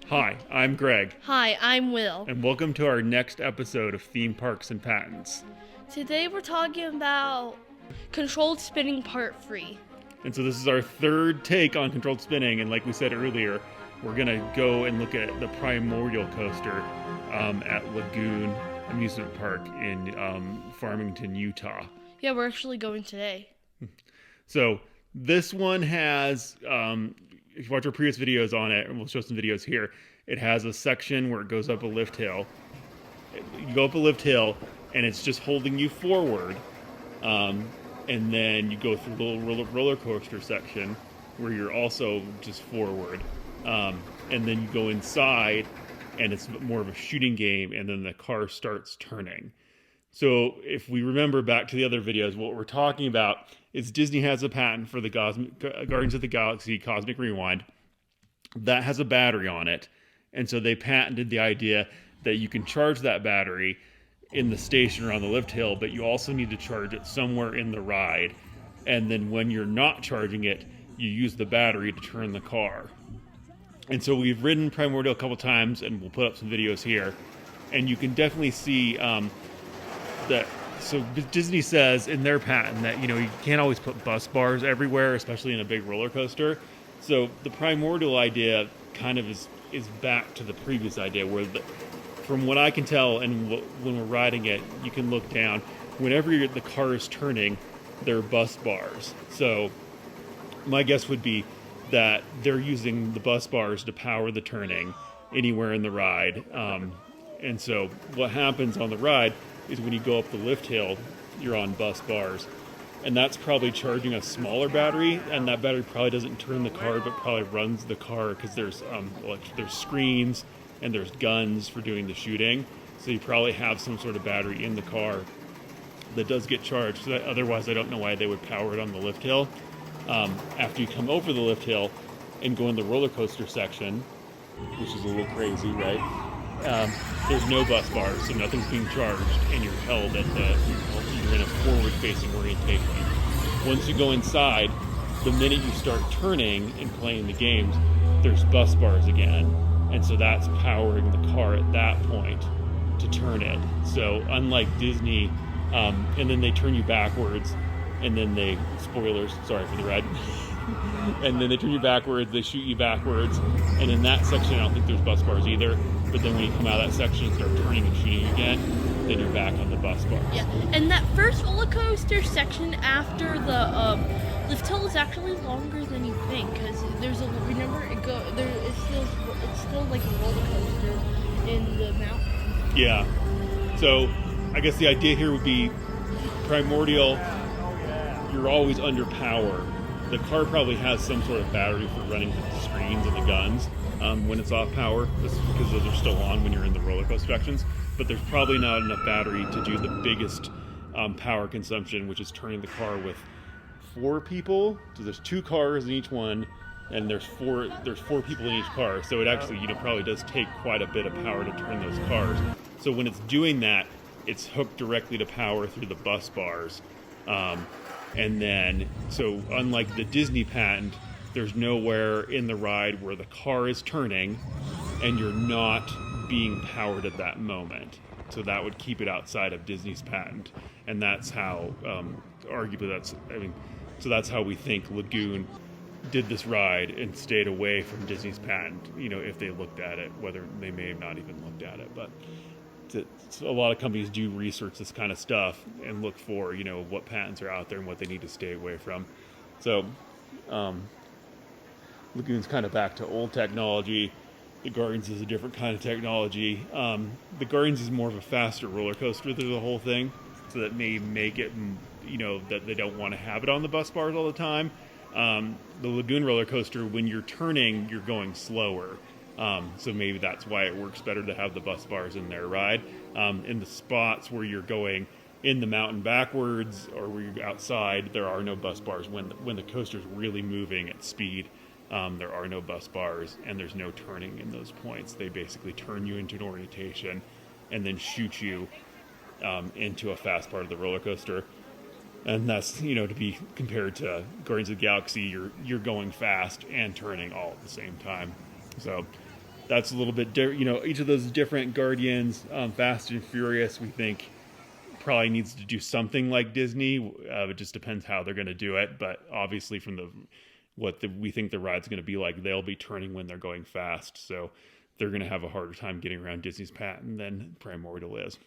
Hi, I'm Greg, Hi, I'm Will. and welcome to our next episode of Theme Parks and Patents. Today we're talking about controlled spinning part 3. And so this is our third take on controlled spinning, and like we said earlier, we're gonna go and look at the Primordial coaster at Lagoon Amusement Park in Farmington, Utah. Yeah, we're actually going today. So this one has, if you watch our previous videos on it, and we'll show some videos here, it has a section where it goes up a lift hill. You go up a lift hill, and it's just holding you forward. And then you go through the little roller coaster section where you're also just forward. And then you go inside, and it's more of a shooting game, and then the car starts turning. So if we remember back to the other videos, what we're talking about is Disney has a patent for the Guardians of the Galaxy Cosmic Rewind that has a battery on it. And so they patented the idea that you can charge that battery in the station or on the lift hill, but you also need to charge it somewhere in the ride. And then when you're not charging it, you use the battery to turn the car. And so we've ridden Primordial a couple times, and we'll put up some videos here. And you can definitely see that. So Disney says in their patent that, you can't always put bus bars everywhere, especially in a big roller coaster. So the Primordial idea kind of is back to the previous idea where, from what I can tell, and when we're riding it, you can look down. Whenever the car is turning, there are bus bars. So my guess would be that they're using the bus bars to power the turning anywhere in the ride. And so what happens on the ride is when you go up the lift hill, you're on bus bars. And that's probably charging a smaller battery, and that battery probably doesn't turn the car, but probably runs the car because there's screens and there's guns for doing the shooting. So you probably have some sort of battery in the car that does get charged. So otherwise, I don't know why they would power it on the lift hill. After you come over the lift hill and go in the roller coaster section, which is a little crazy, right? There's no bus bars, so nothing's being charged, and you're held you're in a forward-facing orientation. Once you go inside, the minute you start turning and playing the games, there's bus bars again, and so that's powering the car at that point to turn it. So unlike Disney, and then they turn you backwards, and then spoilers, sorry for the ride. And then they turn you backwards, they shoot you backwards, and in that section I don't think there's bus bars either, but then when you come out of that section and start turning and shooting again, then you're back on the bus bars. Yeah, and that first roller coaster section after the lift hill is actually longer than you think, because there's it's still like a roller coaster in the mountain. Yeah, so I guess the idea here would be Primordial, you're always under power. The car probably has some sort of battery for running the screens and the guns when it's off power, because those are still on when you're in the roller coaster sections. But there's probably not enough battery to do the biggest power consumption, which is turning the car with 4 people. So there's 2 cars in each one, and there's four people in each car. So it actually probably does take quite a bit of power to turn those cars. So when it's doing that, it's hooked directly to power through the bus bars. And then, so unlike the Disney patent, there's nowhere in the ride where the car is turning and you're not being powered at that moment. So that would keep it outside of Disney's patent. And that's how, arguably so that's how we think Lagoon did this ride and stayed away from Disney's patent, if they looked at it, whether they may have not even looked at it. But a lot of companies do research this kind of stuff and look for, what patents are out there and what they need to stay away from. So, Lagoon's kind of back to old technology. The Guardians is a different kind of technology. The Guardians is more of a faster roller coaster through the whole thing, so that may make it, that they don't want to have it on the bus bars all the time. The Lagoon roller coaster, when you're turning, you're going slower. So maybe that's why it works better to have the bus bars in their ride. In the spots where you're going in the mountain backwards or where you're outside, there are no bus bars. When the coaster's really moving at speed, there are no bus bars, and there's no turning in those points. They basically turn you into an orientation and then shoot you into a fast part of the roller coaster. And that's, to be compared to Guardians of the Galaxy, you're going fast and turning all at the same time. So that's a little bit different. You know, each of those different Guardians, Fast and Furious, we think probably needs to do something like Disney. It just depends how they're going to do it. But obviously, from we think the ride's going to be like, they'll be turning when they're going fast. So they're going to have a harder time getting around Disney's patent than Primordial is.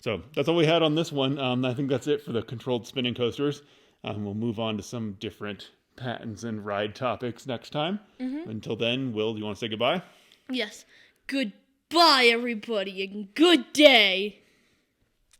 So that's all we had on this one. I think that's it for the controlled spinning coasters. We'll move on to some different patents and ride topics next time. Until then, Will, do you want to say goodbye? Yes. Goodbye, everybody, and good day.